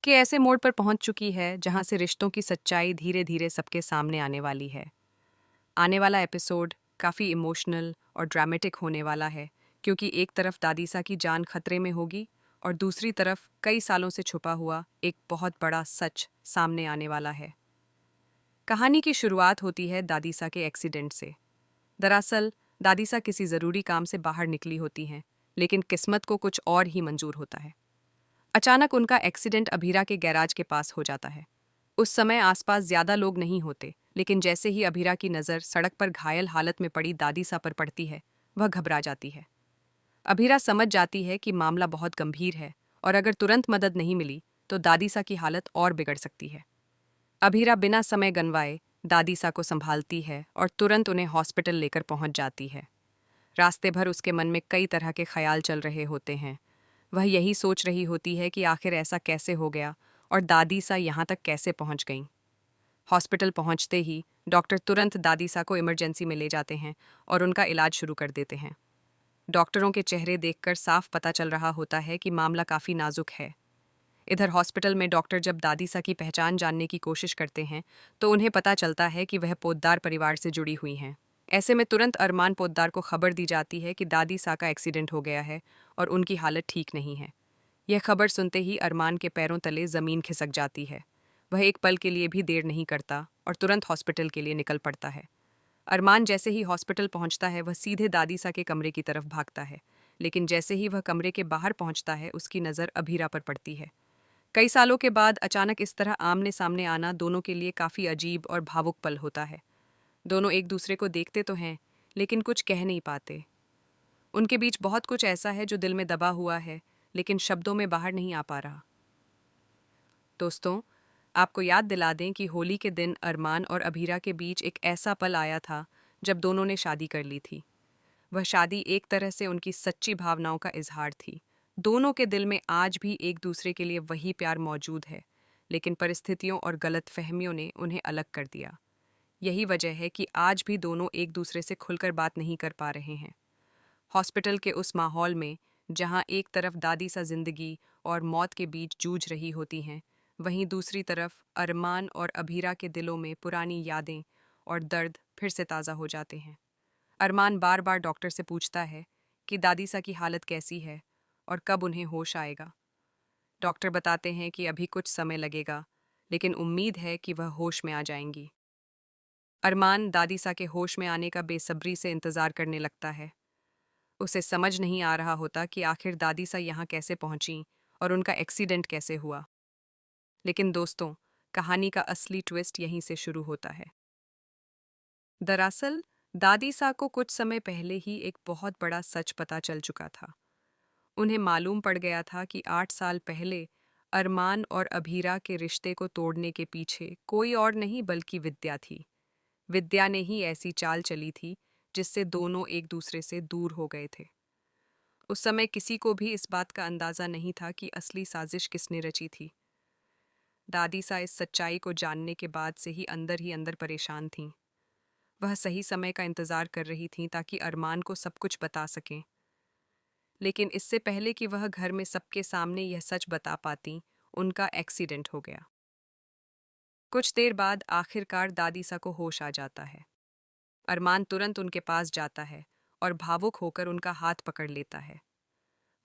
कि ऐसे मोड़ पर पहुंच चुकी है जहां से रिश्तों की सच्चाई धीरे धीरे सबके सामने आने वाली है। आने वाला एपिसोड काफ़ी इमोशनल और ड्रामेटिक होने वाला है, क्योंकि एक तरफ दादीसा की जान खतरे में होगी और दूसरी तरफ कई सालों से छुपा हुआ एक बहुत बड़ा सच सामने आने वाला है। कहानी की शुरुआत होती है दादीसा के एक्सीडेंट से। दरअसल दादीसा किसी ज़रूरी काम से बाहर निकली होती हैं, लेकिन किस्मत को कुछ और ही मंजूर होता है। अचानक उनका एक्सीडेंट अभीरा के गैराज के पास हो जाता है। उस समय आसपास ज्यादा लोग नहीं होते, लेकिन जैसे ही अभीरा की नज़र सड़क पर घायल हालत में पड़ी दादीसा पर पड़ती है, वह घबरा जाती है। अभीरा समझ जाती है कि मामला बहुत गंभीर है और अगर तुरंत मदद नहीं मिली तो दादीसा की हालत और बिगड़ सकती है। अभीरा बिना समय गंवाए दादीसा को संभालती है और तुरंत उन्हें हॉस्पिटल लेकर पहुंच जाती है। रास्ते भर उसके मन में कई तरह के ख्याल चल रहे होते हैं। वह यही सोच रही होती है कि आखिर ऐसा कैसे हो गया और दादीसा यहाँ तक कैसे पहुँच गईं। हॉस्पिटल पहुँचते ही डॉक्टर तुरंत दादीसा को इमरजेंसी में ले जाते हैं और उनका इलाज शुरू कर देते हैं। डॉक्टरों के चेहरे देखकर साफ पता चल रहा होता है कि मामला काफ़ी नाजुक है। इधर हॉस्पिटल में डॉक्टर जब दादीसा की पहचान जानने की कोशिश करते हैं तो उन्हें पता चलता है कि वह पोद्दार परिवार से जुड़ी हुई हैं। ऐसे में तुरंत अरमान पोद्दार को खबर दी जाती है कि दादीसा का एक्सीडेंट हो गया है और उनकी हालत ठीक नहीं है। यह खबर सुनते ही अरमान के पैरों तले ज़मीन खिसक जाती है। वह एक पल के लिए भी देर नहीं करता और तुरंत हॉस्पिटल के लिए निकल पड़ता है। अरमान जैसे ही हॉस्पिटल पहुंचता है वह सीधे दादीसा के कमरे की तरफ भागता है, लेकिन जैसे ही वह कमरे के बाहर पहुंचता है उसकी नज़र अभीरा पर पड़ती है। कई सालों के बाद अचानक इस तरह आमने सामने आना दोनों के लिए काफ़ी अजीब और भावुक पल होता है। दोनों एक दूसरे को देखते तो हैं, लेकिन कुछ कह नहीं पाते। उनके बीच बहुत कुछ ऐसा है जो दिल में दबा हुआ है, लेकिन शब्दों में बाहर नहीं आ पा रहा। दोस्तों, आपको याद दिला दें कि होली के दिन अरमान और अभीरा के बीच एक ऐसा पल आया था जब दोनों ने शादी कर ली थी। वह शादी एक तरह से उनकी सच्ची भावनाओं का इजहार थी। दोनों के दिल में आज भी एक दूसरे के लिए वही प्यार मौजूद है, लेकिन परिस्थितियों और गलतफहमियों ने उन्हें अलग कर दिया। यही वजह है कि आज भी दोनों एक दूसरे से खुलकर बात नहीं कर पा रहे हैं। हॉस्पिटल के उस माहौल में, जहां एक तरफ दादी सा जिंदगी और मौत के बीच जूझ रही होती हैं, वहीं दूसरी तरफ अरमान और अभीरा के दिलों में पुरानी यादें और दर्द फिर से ताज़ा हो जाते हैं। अरमान बार बार डॉक्टर से पूछता है कि दादीसा की हालत कैसी है और कब उन्हें होश आएगा। डॉक्टर बताते हैं कि अभी कुछ समय लगेगा, लेकिन उम्मीद है कि वह होश में आ जाएंगी। अरमान दादीसा के होश में आने का बेसब्री से इंतज़ार करने लगता है। उसे समझ नहीं आ रहा होता कि आखिर दादीसा यहाँ कैसे पहुंची और उनका एक्सीडेंट कैसे हुआ। लेकिन दोस्तों, कहानी का असली ट्विस्ट यहीं से शुरू होता है। दरअसल दादीसा को कुछ समय पहले ही एक बहुत बड़ा सच पता चल चुका था। उन्हें मालूम पड़ गया था कि 8 साल पहले अरमान और अभीरा के रिश्ते को तोड़ने के पीछे कोई और नहीं बल्कि विद्या थी। विद्या ने ही ऐसी चाल चली थी जिससे दोनों एक दूसरे से दूर हो गए थे। उस समय किसी को भी इस बात का अंदाजा नहीं था कि असली साजिश किसने रची थी। दादीसा इस सच्चाई को जानने के बाद से ही अंदर परेशान थीं। वह सही समय का इंतजार कर रही थीं ताकि अरमान को सब कुछ बता सकें। लेकिन इससे पहले कि वह घर में सबके सामने यह सच बता पाती, उनका एक्सीडेंट हो गया। कुछ देर बाद आखिरकार दादीसा को होश आ जाता है। अरमान तुरंत उनके पास जाता है और भावुक होकर उनका हाथ पकड़ लेता है।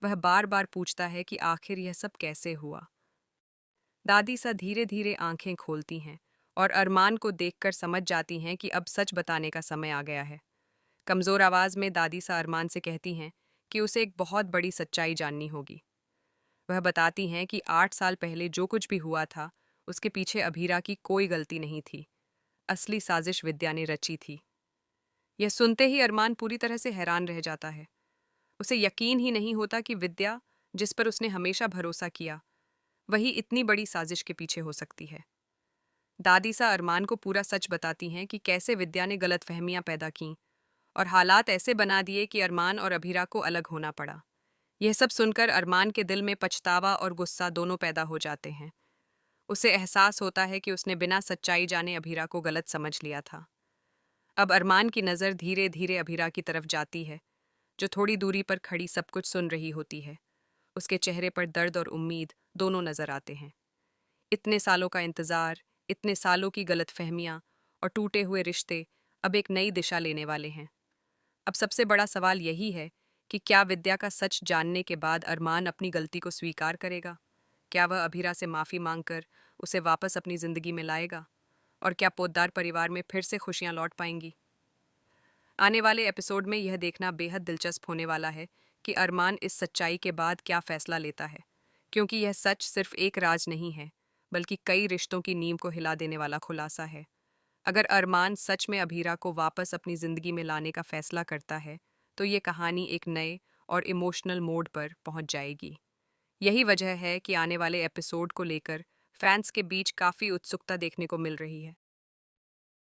वह बार बार पूछता है कि आखिर यह सब कैसे हुआ। दादीसा धीरे धीरे आंखें खोलती हैं और अरमान को देखकर समझ जाती हैं कि अब सच बताने का समय आ गया है। कमजोर आवाज में दादीसा अरमान से कहती हैं कि उसे एक बहुत बड़ी सच्चाई जाननी होगी। वह बताती हैं कि 8 साल पहले जो कुछ भी हुआ था, उसके पीछे अभीरा की कोई गलती नहीं थी। असली साजिश विद्या ने रची थी। यह सुनते ही अरमान पूरी तरह से हैरान रह जाता है। उसे यकीन ही नहीं होता कि विद्या, जिस पर उसने हमेशा भरोसा किया, वही इतनी बड़ी साजिश के पीछे हो सकती है। दादीसा अरमान को पूरा सच बताती हैं कि कैसे विद्या ने गलतफहमियां पैदा की और हालात ऐसे बना दिए कि अरमान और अभीरा को अलग होना पड़ा। यह सब सुनकर अरमान के दिल में पछतावा और गुस्सा दोनों पैदा हो जाते हैं। उसे एहसास होता है कि उसने बिना सच्चाई जाने अभीरा को गलत समझ लिया था। अब अरमान की नज़र धीरे धीरे अभीरा की तरफ जाती है, जो थोड़ी दूरी पर खड़ी सब कुछ सुन रही होती है। उसके चेहरे पर दर्द और उम्मीद दोनों नजर आते हैं। इतने सालों का इंतजार, इतने सालों की गलतफहमियां और टूटे हुए रिश्ते अब एक नई दिशा लेने वाले हैं। अब सबसे बड़ा सवाल यही है कि क्या विद्या का सच जानने के बाद अरमान अपनी गलती को स्वीकार करेगा? क्या वह अभीरा से माफी मांगकर उसे वापस अपनी जिंदगी में लाएगा? और क्या पोद्दार परिवार में फिर से खुशियां लौट पाएंगी? आने वाले एपिसोड में यह देखना बेहद दिलचस्प होने वाला है कि अरमान इस सच्चाई के बाद क्या फैसला लेता है, क्योंकि यह सच सिर्फ एक राज नहीं है, बल्कि कई रिश्तों की नींव को हिला देने वाला खुलासा है। अगर अरमान सच में अभीरा को वापस अपनी जिंदगी में लाने का फैसला करता है, तो ये कहानी एक नए और इमोशनल मोड पर पहुंच जाएगी। यही वजह है कि आने वाले एपिसोड को लेकर फैंस के बीच काफी उत्सुकता देखने को मिल रही है।